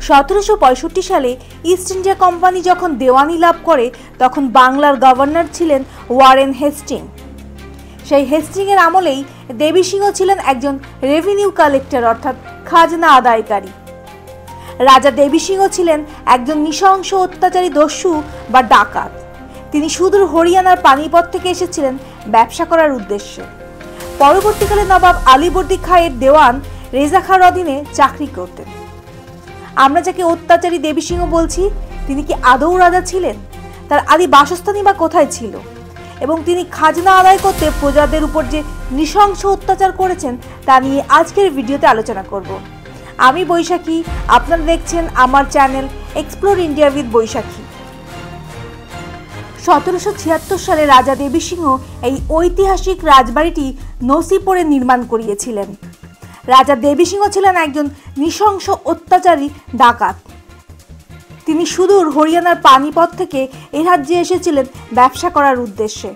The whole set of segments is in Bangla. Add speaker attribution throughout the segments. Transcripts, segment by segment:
Speaker 1: 1765 সালে ইস্ট ইন্ডিয়া কোম্পানি যখন দেওয়ানি লাভ করে তখন বাংলার গভর্নর ছিলেন ওয়ারেন হেস্টিং। সেই হেস্টিংয়ের আমলেই দেবী সিংহ ছিলেন একজন রেভিনিউ কালেক্টর অর্থাৎ খাজনা আদায়কারী। রাজা দেবী সিংহ ছিলেন একজন নৃশংস অত্যাচারী দস্যু বা ডাকাত। তিনি সুদূর হরিয়ানার পানিপথ থেকে এসেছিলেন ব্যবসা করার উদ্দেশ্যে। পরবর্তীকালে নবাব আলীবর্দী খাঁয়ের দেওয়ান রেজা খাঁর অধীনে চাকরি করতেন। আমরা যাকে অত্যাচারী দেবী সিংহ বলছি, তিনি কি আদৌ রাজা ছিলেন? তার আদি বাসস্থানই বা কোথায় ছিল? এবং তিনি খাজনা আদায় করতে প্রজাদের উপর যে নৃশংস অত্যাচার করেছেন তা নিয়ে আজকের ভিডিওতে আলোচনা করব। আমি বৈশাখী, আপনারা দেখছেন আমার চ্যানেল এক্সপ্লোর ইন্ডিয়া উইথ বৈশাখী। 1776 সালে রাজা দেবী সিংহ এই ঐতিহাসিক রাজবাড়িটি নসিপুরে নির্মাণ করিয়েছিলেন। রাজা দেবী সিংহ ছিলেন একজন নৃশংস অত্যাচারী ডাকাত। তিনি সুদূর হরিয়ানার পানিপথ থেকে এই রাজ্যে এসেছিলেন ব্যবসা করার উদ্দেশ্যে।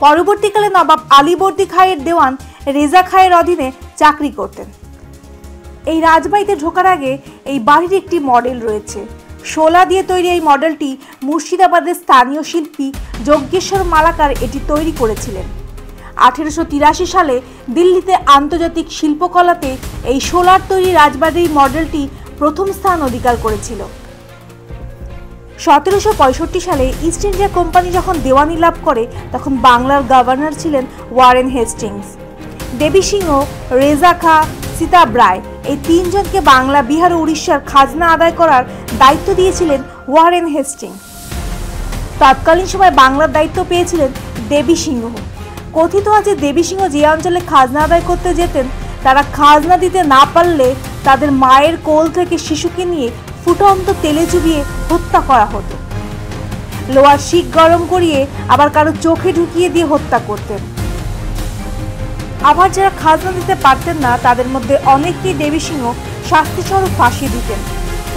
Speaker 1: পরবর্তীকালে নবাব আলীবর্দী খাঁয়ের দেওয়ান রেজা খাঁয়ের অধীনে চাকরি করতেন। এই রাজবাড়িতে ঢোকার আগে এই বাড়ির একটি মডেল রয়েছে। শোলা দিয়ে তৈরি এই মডেলটি মুর্শিদাবাদের স্থানীয় শিল্পী যজ্ঞেশ্বর মালাকার এটি তৈরি করেছিলেন। 1883 সালে দিল্লিতে আন্তর্জাতিক শিল্পকলাতে এই শোলার তৈরি রাজবাড়ির মডেলটি প্রথম স্থান অধিকার করেছিল। 1765 সালে ইস্ট ইন্ডিয়া কোম্পানি যখন দেওয়ানি লাভ করে তখন বাংলার গভর্নর ছিলেন ওয়ারেন হেস্টিংস। দেবী সিংহ, রেজা খাঁ, সীতাব রায় এই তিনজনকে বাংলা, বিহার ও উড়িষ্যার খাজনা আদায় করার দায়িত্ব দিয়েছিলেন ওয়ারেন হেস্টিংস। তৎকালীন সময় বাংলার দায়িত্ব পেয়েছিলেন দেবী সিংহ। কথিত আছে দেবী সিংহ যে অঞ্চলে খাজনা আদায় করতে যেতেন তারা খাজনা দিতে না পারলে তাদের মায়ের কোল থেকে শিশুকে নিয়ে ফুটন্ত তেলে চুবিয়ে হত্যা করা হতো। লোহার শিক গরম করিয়ে আবার কারো চোখে ঢুকিয়ে দিয়ে হত্যা করতেন। আবার যারা খাজনা দিতে পারতেন না তাদের মধ্যে অনেককেই দেবী সিংহ শাস্তিস্বরূপ ফাঁসি দিতেন।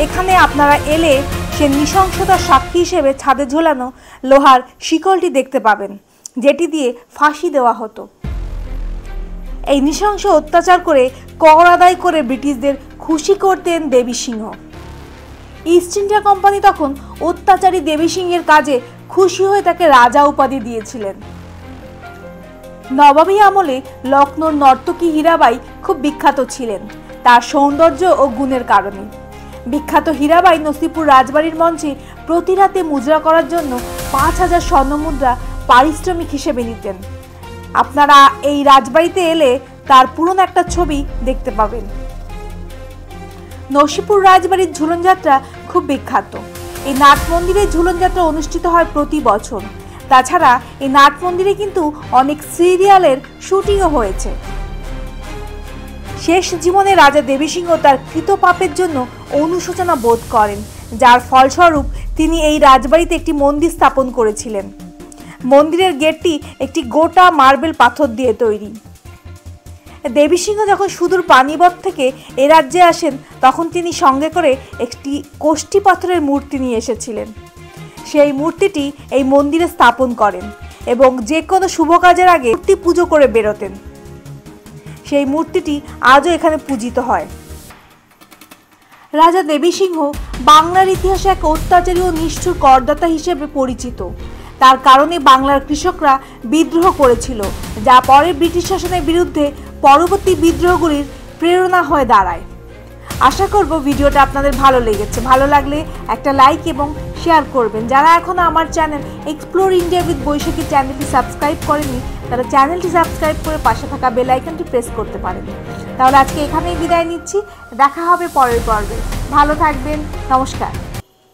Speaker 1: এখানে আপনারা এলে সে নৃশংসতার সাক্ষী হিসেবে ছাদে ঝোলানো লোহার শিকলটি দেখতে পাবেন, যেটি দিয়ে ফাঁসি দেওয়া হতো। এই নৃশংস অত্যাচার করে কর আদায় করে ব্রিটিশদের খুশি করতেন দেবী সিংহ। ইস্ট ইন্ডিয়া কোম্পানি তখন অত্যাচারী দেবী সিংহের কাজে খুশি হয়ে তাকে রাজা উপাধি দিয়েছিলেন। নবাবী আমলে লখনৌর নর্তকী হীরাবাই খুব বিখ্যাত ছিলেন তার সৌন্দর্য ও গুণের কারণে। বিখ্যাত হীরাবাই নসিপুর রাজবাড়ির মঞ্চে প্রতি রাতে মুদ্রা করার জন্য 5000 স্বর্ণমুদ্রা পারিশ্রমিক হিসেবে নিতেন। আপনারা এই রাজবাড়িতে এলে তার পুরনো একটা ছবি দেখতে পাবেন। নসিপুর রাজবাড়ির ঝুলন যাত্রা খুব বিখ্যাত। এই নাট মন্দিরে ঝুলন যাত্রা অনুষ্ঠিত হয় প্রতি বছর। তাছাড়া এই নাট মন্দিরে কিন্তু অনেক সিরিয়ালের শুটিংও হয়েছে। শেষ জীবনে রাজা দেবী সিংহ তার কৃত পাপের জন্য অনুশোচনা বোধ করেন, যার ফলস্বরূপ তিনি এই রাজবাড়িতে একটি মন্দির স্থাপন করেছিলেন। মন্দিরের গেটটি একটি গোটা মার্বেল পাথর দিয়ে তৈরি। দেবী সিংহ যখন সুদূর পানিপথ থেকে এ রাজ্যে আসেন তখন তিনি সঙ্গে করে একটি কোষ্ঠী পাথরের মূর্তি নিয়ে এসেছিলেন। সেই মূর্তিটি এই মন্দিরে স্থাপন করেন এবং যে কোনো শুভ কাজের আগে মূর্তি পুজো করে বেরোতেন। সেই মূর্তিটি আজও এখানে পূজিত হয়। রাজা দেবী সিংহ বাংলার ইতিহাসে এক অত্যাচারী ও নিষ্ঠুর করদাতা হিসেবে পরিচিত। তার কারণে বাংলার কৃষকরা বিদ্রোহ করেছিল, যা পরে ব্রিটিশ শাসনের বিরুদ্ধে পরবর্তী বিদ্রোহগুলির প্রেরণা হয়ে দাঁড়ায়। আশা করব ভিডিওটা আপনাদের ভালো লেগেছে। ভালো লাগলে একটা লাইক এবং শেয়ার করবেন। যারা এখনো আমার চ্যানেল এক্সপ্লোর ইন্ডিয়া উইথ বৈশাখী চ্যানেলটি সাবস্ক্রাইব করেনি তারা চ্যানেলটি সাবস্ক্রাইব করে পাশে থাকা বেল আইকনটি প্রেস করতে পারেন। তাহলে আজকে এখানেই বিদায় নিচ্ছি। দেখা হবে পরের পর্বে। ভালো থাকবেন। নমস্কার।